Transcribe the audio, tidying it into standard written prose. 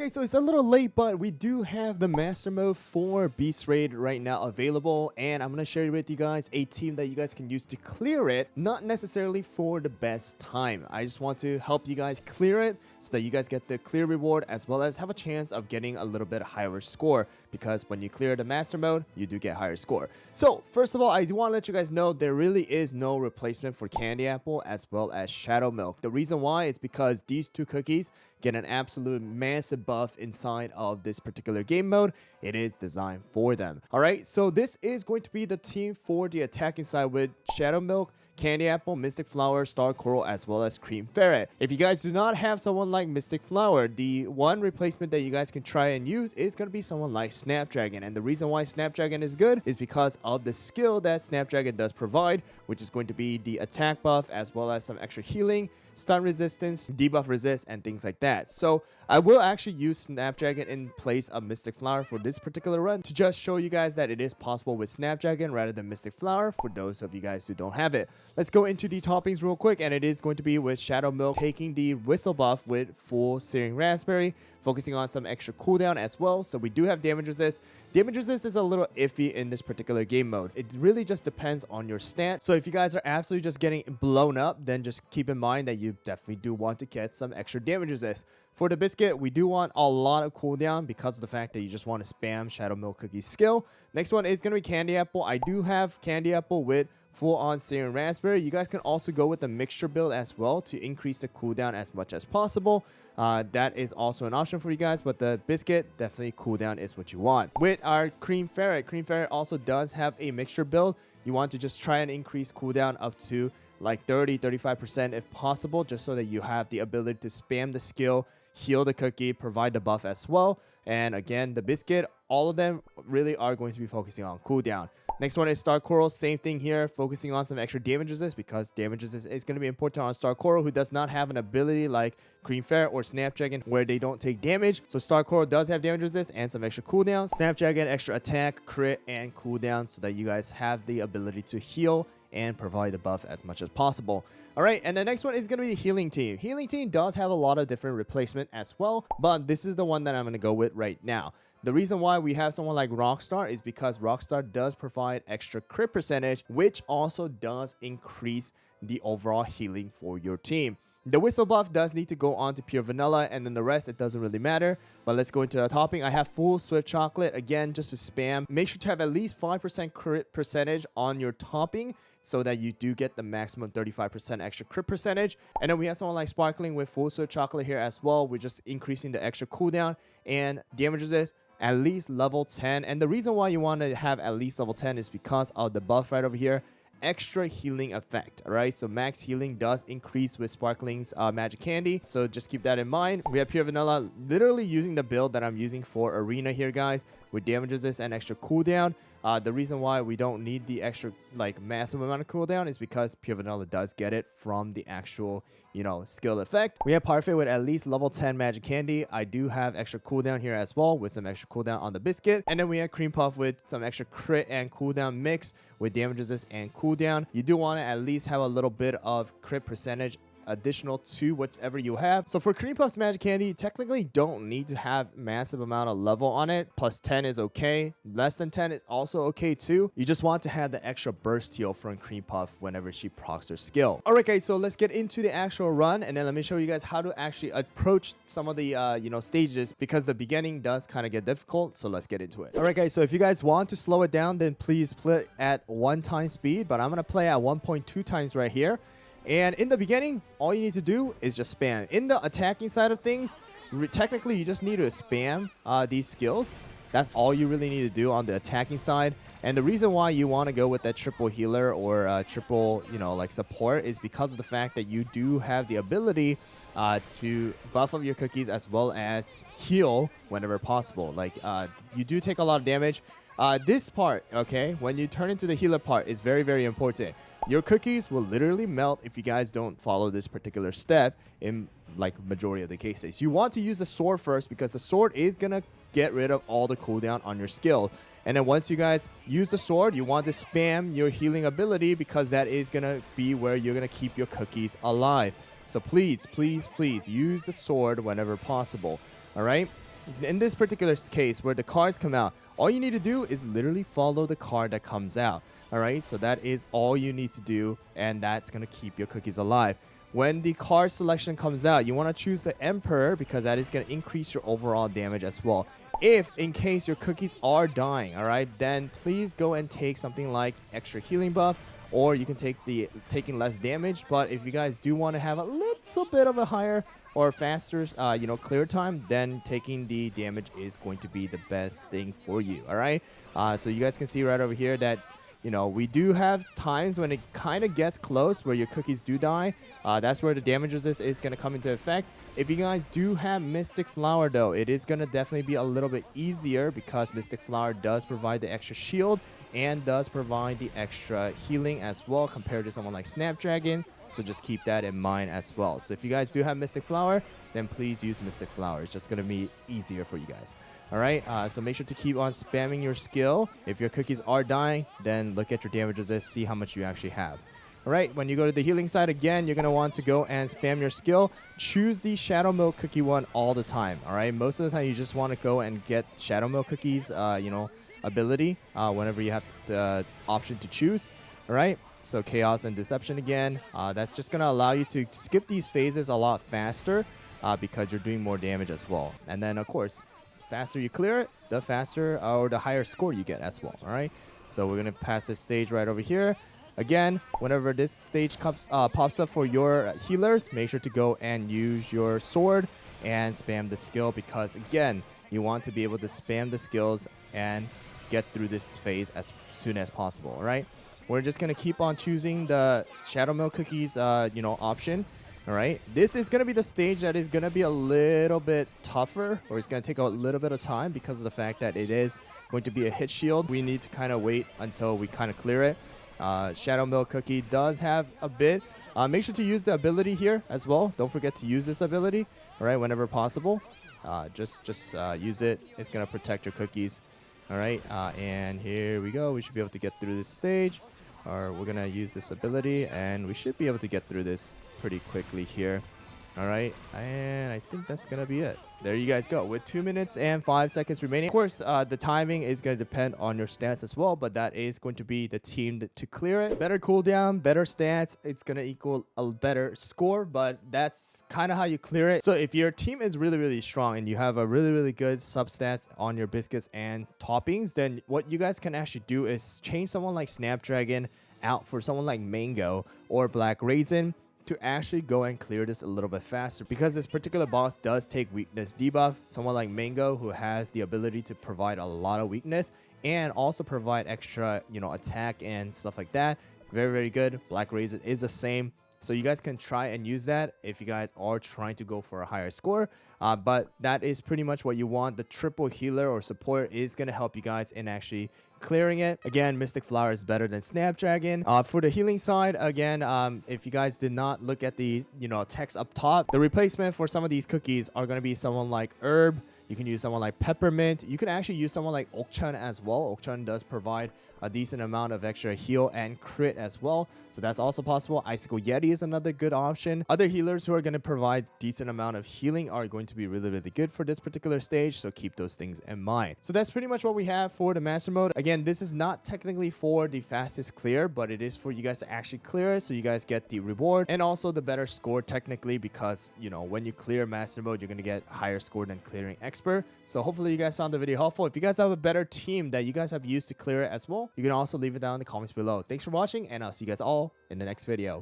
Okay, so it's a little late, but we do have the master mode for Beast Raid right now available, and I'm going to share with you guys a team that you guys can use to clear it, not necessarily for the best time. I just want to help you guys clear it so that you guys get the clear reward as well as have a chance of getting a little bit higher score, because when you clear the master mode, you do get higher score. So first of all, I do want to let you guys know there really is no replacement for Candy Apple as well as Shadow Milk. The reason why is because these two cookies get an absolute massive buff inside of this particular game mode. It is designed for them. Alright, so this is going to be the team for the attacking side with Shadow Milk, Candy Apple, Mystic Flower, Star Coral, as well as Cream Ferret. If you guys do not have someone like Mystic Flower, the one replacement that you guys can try and use is going to be someone like Snapdragon. And the reason why Snapdragon is good is because of the skill that Snapdragon does provide, which is going to be the attack buff as well as some extra healing, stun resistance, debuff resist, and things like that. So I will actually use Snapdragon in place of Mystic Flower for this particular run to just show you guys that it is possible with Snapdragon rather than Mystic Flower for those of you guys who don't have it. Let's go into the toppings real quick, and it is going to be with Shadow Milk taking the Whistle buff with full Searing Raspberry, focusing on some extra cooldown as well. So we do have damage resist. Damage resist is a little iffy in this particular game mode. It really just depends on your stat. So if you guys are absolutely just getting blown up, then just keep in mind that you definitely do want to get some extra damage resist. For the biscuit, we do want a lot of cooldown because of the fact that you just want to spam Shadow Milk Cookie's skill. Next one is going to be Candy Apple. I do have Candy Apple with full-on Searing Raspberry. You guys can also go with the mixture build as well to increase the cooldown as much as possible. That is also an option for you guys, but the biscuit, definitely cooldown is what you want. With our Cream Ferret also does have a mixture build. You want to just try and increase cooldown up to like 30-35% if possible, just so that you have the ability to spam the skill, heal the cookie, provide the buff as well. And again, the biscuit, all of them really are going to be focusing on cooldown. Next one is Star Coral. Same thing here, focusing on some extra damage resist, because damage resist is going to be important on Star Coral, who does not have an ability like Cream Ferret or Snapdragon where they don't take damage. So Star Coral does have damage resist and some extra cooldown. Snapdragon, extra attack, crit, and cooldown, so that you guys have the ability to heal and provide the buff as much as possible. Alright, and the next one is going to be the Healing Team. Healing Team does have a lot of different replacement as well, but this is the one that I'm going to go with right now. The reason why we have someone like Rockstar is because Rockstar does provide extra crit percentage, which also does increase the overall healing for your team. The Whistle buff does need to go on to Pure Vanilla, and then the rest, it doesn't really matter. But let's go into the topping. I have full Swift Chocolate, again, just to spam. Make sure to have at least 5% crit percentage on your topping, so that you do get the maximum 35% extra crit percentage. And then we have someone like Sparkling with full Swift Chocolate here as well. We're just increasing the extra cooldown and damage resist at least level 10. And the reason why you want to have at least level 10 is because of the buff right over here. Extra healing effect. All right, so max healing does increase with Sparkling's magic candy, so just keep that in mind. We have Pure Vanilla, literally using the build that I'm using for Arena here, guys, with damage resist and extra cooldown. The reason why we don't need the extra like massive amount of cooldown is because Pure Vanilla does get it from the actual, you know, skill effect. We have Parfait with at least level 10 magic candy. I do have extra cooldown here as well, with some extra cooldown on the biscuit. And then we have Cream Puff with some extra crit and cooldown mix with damage resist and cooldown. You do want to at least have a little bit of crit percentage additional to whatever you have. So for Cream Puff's magic candy, you technically don't need to have massive amount of level on it. Plus 10 is okay. Less than 10 is also okay too. You just want to have the extra burst heal from Cream Puff whenever she procs her skill. Alright guys, so let's get into the actual run, and then let me show you guys how to actually approach some of the stages, because the beginning does kind of get difficult. So let's get into it. Alright guys, so if you guys want to slow it down, then please play at 1 time speed, but I'm gonna play at 1.2 times right here. And in the beginning, all you need to do is just spam. In the attacking side of things, technically you just need to spam these skills. That's all you really need to do on the attacking side. And the reason why you want to go with that triple healer or triple, like support, is because of the fact that you do have the ability to buff up your cookies as well as heal whenever possible. Like you do take a lot of damage. This part, okay, when you turn into the healer part, is very, very important. Your cookies will literally melt if you guys don't follow this particular step in like majority of the cases. You want to use the sword first, because the sword is going to get rid of all the cooldown on your skill. And then once you guys use the sword, you want to spam your healing ability, because that is going to be where you're going to keep your cookies alive. So please, please, please use the sword whenever possible. All right. in this particular case where the cards come out, all you need to do is literally follow the card that comes out. All right, so that is all you need to do, and that's gonna keep your cookies alive. When the card selection comes out, you want to choose the Emperor because that is going to increase your overall damage as well. If in case your cookies are dying, all right, then please go and take something like extra healing buff, or you can take the taking less damage. But if you guys do want to have a little bit of a higher or faster clear time, then taking the damage is going to be the best thing for you. All right, so you guys can see right over here that we do have times when it kind of gets close where your cookies do die. That's where the damage resist is going to come into effect. If you guys do have Mystic Flower, though, it is going to definitely be a little bit easier because Mystic Flower does provide the extra shield and does provide the extra healing as well compared to someone like Snapdragon. So just keep that in mind as well. So if you guys do have Mystic Flower, then please use Mystic Flower. It's just going to be easier for you guys. All right, so make sure to keep on spamming your skill. If your cookies are dying, then look at your damage resist, see how much you actually have. All right, when you go to the healing side again, you're going to want to go and spam your skill. Choose the Shadow Milk Cookie one all the time. All right, most of the time you just want to go and get Shadow Milk Cookies, ability whenever you have the option to choose. All right, so Chaos and Deception again. That's just going to allow you to skip these phases a lot faster because you're doing more damage as well. And then, of course, faster you clear it, the faster or the higher score you get as well. All right, so we're gonna pass this stage right over here. Again, whenever this stage pops up for your healers, make sure to go and use your sword and spam the skill because again, you want to be able to spam the skills and get through this phase as soon as possible. All right, we're just gonna keep on choosing the Shadow Milk Cookies option. All right, this is going to be the stage that is going to be a little bit tougher, or it's going to take a little bit of time because of the fact that it is going to be a hit shield. We need to kind of wait until we kind of clear it. Shadow Milk Cookie does have a bit. Make sure to use the ability here as well. Don't forget to use this ability, all right, whenever possible. Just use it. It's going to protect your cookies. All right, and here we go. We should be able to get through this stage, or we're going to use this ability, and we should be able to get through this pretty quickly here. All right, and I think that's gonna be it. There you guys go with 2 minutes and 5 seconds remaining. Of course, the timing is going to depend on your stats as well, but that is going to be the team to clear it. Better cooldown, better stats, it's going to equal a better score, but that's kind of how you clear it. So if your team is really, really strong and you have a really, really good substats on your biscuits and toppings, then what you guys can actually do is change someone like Snapdragon out for someone like Mango or Black Raisin to actually go and clear this a little bit faster because this particular boss does take weakness debuff. Someone like Mango who has the ability to provide a lot of weakness and also provide extra, attack and stuff like that. Very, very good. Black Raisin is the same. So you guys can try and use that if you guys are trying to go for a higher score. But that is pretty much what you want. The triple healer or support is going to help you guys in actually clearing it. Again, Mystic Flower is better than Snapdragon. For the healing side, again, if you guys did not look at the text up top, the replacement for some of these cookies are going to be someone like Herb. You can use someone like Peppermint. You can actually use someone like Okchun as well. Okchun does provide a decent amount of extra heal and crit as well. So that's also possible. Icicle Yeti is another good option. Other healers who are going to provide decent amount of healing are going to be really, really good for this particular stage. So keep those things in mind. So that's pretty much what we have for the master mode. Again, this is not technically for the fastest clear, but it is for you guys to actually clear it. So you guys get the reward and also the better score technically because, when you clear master mode, you're going to get higher score than clearing expert. So hopefully you guys found the video helpful. If you guys have a better team that you guys have used to clear it as well, you can also leave it down in the comments below. Thanks for watching, and I'll see you guys all in the next video.